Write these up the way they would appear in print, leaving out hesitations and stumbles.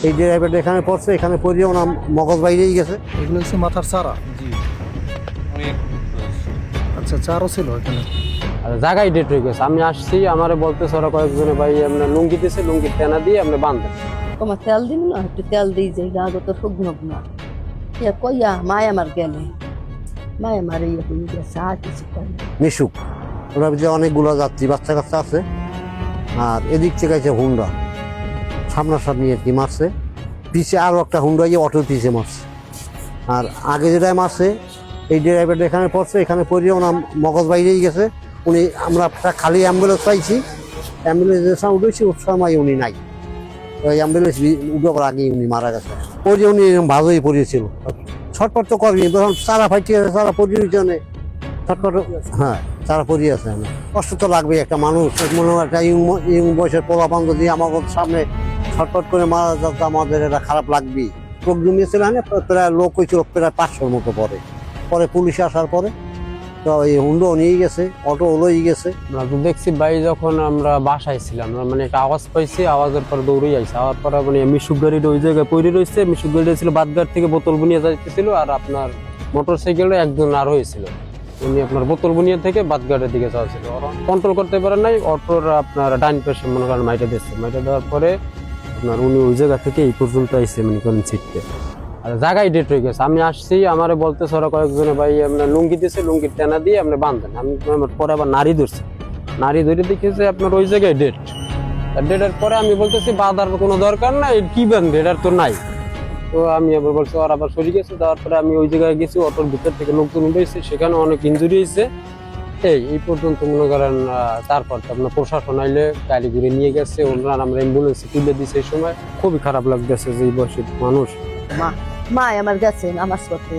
এই ড্রাইভারটা এখানে পড়ছে, এখানে পড়ে ওনার মগজ বাইরেই গেছে। এগুলো হচ্ছে মাথার চারা। জি অনেক আচ্ছা, চারও ছিল এখানে। আর জায়গায় ডেট হয়ে গেছে। আমি আসছি, আমারে বলতেছে ওরা কয়েকজনে, ভাই আপনার লুঙ্গি দিছে, লুঙ্গির টেনা দিয়ে আপনি বাঁধেন। তোমার তেল দিন না, একটু তেল দিই যে গাগো তো শুকনো না ইয়া কইয়া মায় আমার গেলে মায় আমার ইয়ে হয়ে গেছে আর কিছু করে না। মিশুক ওনার ভিতরে অনেকগুলো যাত্রী বাচ্চা কাচ্চা আছে। আর এদিক থেকে আছে হুন্ডা, সামনাসামনি আর কি মারছে। পিছে আরও একটা হুন্ডা গিয়ে অটোর পিছে মারছে। আর আগে যেটাই মারছে এই ড্রাইভারটা এখানে পড়ছে, এখানে পড়ে ওনার মগজ বাইরেই গেছে। উনি আমরা একটা খালি অ্যাম্বুলেন্স পাইছি, অ্যাম্বুলেন্সের সামনে উঠেছি, ওর সময় উনি নাই। ওই অ্যাম্বুলেন্স উঠবার আগেই উনি মারা গেছে। পড়ে উনি ভালোই পড়িয়েছিল, ছটপট তো করবি, তখন চারা ফাইটি আছে, চারা পড়িয়ে জন্য ছটপট। হ্যাঁ, চারা পড়িয়ে আছে। কষ্ট তো লাগবে, একটা মানুষ মনে হয় একটা ইয়ং বয়সের পোলাপান যদি আমাদের সামনে ছটপট করে মারা যাচ্ছে, আমাদের এটা খারাপ লাগবেই। লোক জমিয়েছিল, প্রায় লোক হয়েছিল প্রায় 500-র মতো। পরে পুলিশ আসার পরে তো এই হুন্ডাও নিয়ে গেছে, অটো লই গেছে। আমরা তো দেখছি ভাই, যখন আমরা বাসায় ছিলাম মানে একটা আওয়াজ পাইছি, আওয়াজের পর দৌড়ে আইছে। আওয়ার পরে মানে মিশুক গাড়িটা ওই জায়গায় পড়ে রয়েছে। মিশুক গাড়িটা ছিল বাদঘাট থেকে বোতল বুনিয়া যাইতেছিল, আর আপনার মোটর সাইকেলে একজন আর হয়েছিল, উনি আপনার বোতল বুনিয়া থেকে বাদঘাটের দিকে যাওয়াছিল। কন্ট্রোল করতে পারেন নাই, অটোর আপনার ডাইন পাশে মনে করেন মাইটা দিচ্ছে। মাইটা দেওয়ার পরে আপনার উনি ওই জায়গা থেকে এই পর্যন্ত আইসে মনে করেন ছিটতে। আর জায়গায় ডেট হয়ে গেছে। আমি আসছি, আমারে বলতেছে ওরা কয়েকজনে, ভাই আপনার লুঙ্গি দিছে, লুঙ্গির টেনা দিয়ে আপনি বাঁধেন। আমি পরে আবার নারী ধরছি, নারী ধরে দেখেছে আপনার ওই জায়গায় ডেট। ডেটের পরে আমি বলতেছি বাঁধার কোনো দরকার নাই, কি বাঁধবে, এটার তো নাই। তো আমি আবার বলছি ওর আবার সরে গেছে। যাওয়ার পরে আমি ওই জায়গায় গেছি, অটোর ভিতর থেকে লোকজন উঠেছে, সেখানে অনেক ইঞ্জুরি হয়েছে। এই পর্যন্ত মনে করেন। তারপর তো আপনার প্রশাসন আইলে গাড়ি ঘুরে নিয়ে গেছে, ওনারা আমরা অ্যাম্বুলেন্সে তুলে দিচ্ছে। এই সময় খুবই খারাপ লাগতেছে যে এই বয়সী মানুষ। মায় আমার গেছে নামাজ পড়তে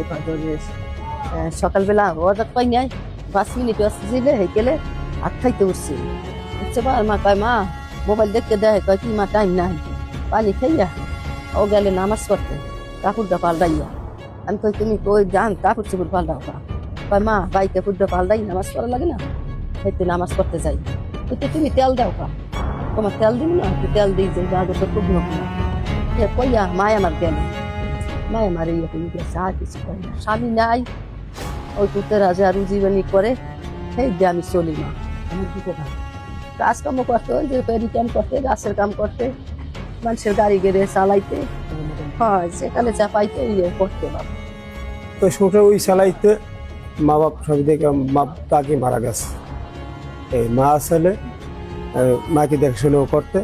সকালবেলা ওদের পাই নাই 5 মিনিট আসছিলে হেকেলে আর খাইতে উঠছি বুঝছে বা মা কয় মা মোবাইল দেখতে দেয়, কয় কি মা টাইম নাই পানি খাইয়া ও গেলে নামাজ পড়তে কাপড়টা পাল্টাইয়া। আমি কই তুমি কই যান কাপড় চোপড় পাল্টাও কয় মা বাইকে পুড্ডা পাল্টাই নামাজ পড়া লাগে না, হয়তো নামাজ পড়তে যাই। তো তুমি তেল দাও তোমার তেল দিন না, একটু তেল দিই যে গাগো তো খুব না কইয়া মায় আমার গেলে মায় আমার ইয়ে হয়ে গেছে আর কিছু করে না। স্বামী নাই, ওই পুত্র রাজা রুজিবানি করে, সেই দিয়ে আমি চলি না। আমার দিতে ভাই কাজকর্ম করতে, ওই যে পেরি কাম করতে, গাছের কাম করতে, মানুষের গাড়ি গেড়ে চালাইতে, হয় সেখানে চাপাইতে ইয়ে করতে বাবা। তো শুটে ওই চালাইতে মা বাপ সব দেখে মা তাকে মারা গেছে। এই মা আসলে মাকে দেখাশোনা করতে।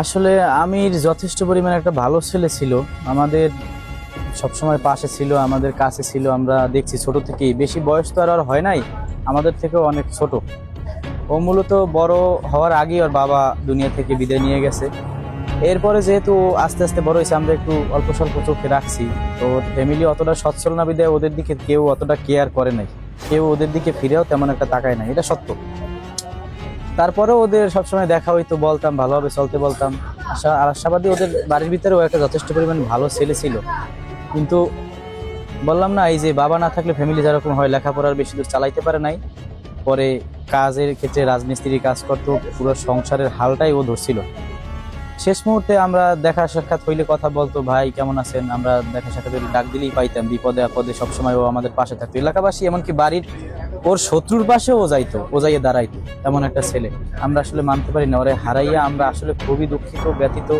আসলে আমির যথেষ্ট পরিমাণে একটা ভালো ছেলে ছিল, আমাদের সবসময় পাশে ছিল, আমাদের কাছে ছিল। আমরা দেখছি ছোট থেকেই, বেশি বয়স তো আর হয় নাই, আমাদের থেকেও অনেক ছোট। ও মূলত বড় হওয়ার আগেই ওর বাবা দুনিয়া থেকে বিদায় নিয়ে গেছে। এরপরে যেহেতু আস্তে আস্তে বড় হয়েছে, আমরা একটু অল্প স্বল্প চোখে রাখছি। তো ওর ফ্যামিলি অতটা সচ্ছল না বিদায় ওদের দিকে কেউ অতটা কেয়ার করে নাই, কেউ ওদের দিকে ফিরেও তেমন একটা তাকায় নাই, এটা সত্য। তারপরেও ওদের সবসময় দেখা হইতো, বলতাম ভালোভাবে চলতে বলতাম। আর আশাবাদী ওদের বাড়ির ভিতরেও একটা যথেষ্ট পরিমাণ ভালো ছেলে ছিল। কিন্তু বললাম না, এই যে বাবা না থাকলে ফ্যামিলি যেরকম হয়, লেখাপড়ার বেশি দূর চালাইতে পারে নাই। পরে কাজের ক্ষেত্রে রাজমিস্ত্রি কাজ করতো, পুরো সংসারের হালটাই ও ধরছিল। শেষ মুহূর্তে আমরা দেখা সাক্ষাৎ হইলে কথা বলতো, ভাই কেমন আছেন, আমরা দেখা সাক্ষাৎ হইলে ডাক দিলেই পাইতাম। বিপদে আপদে সবসময় ও আমাদের পাশে থাকতো। এলাকাবাসী এমনকি বাড়ির ওর শত্রুর পাশে ও যাইতো, ও যাইয়ে দাঁড়াইতো, এমন একটা ছেলে। আমরা আসলে মানতে পারি না, ওরে হারাইয়া আমরা আসলে খুবই দুঃখিত, ব্যথিত।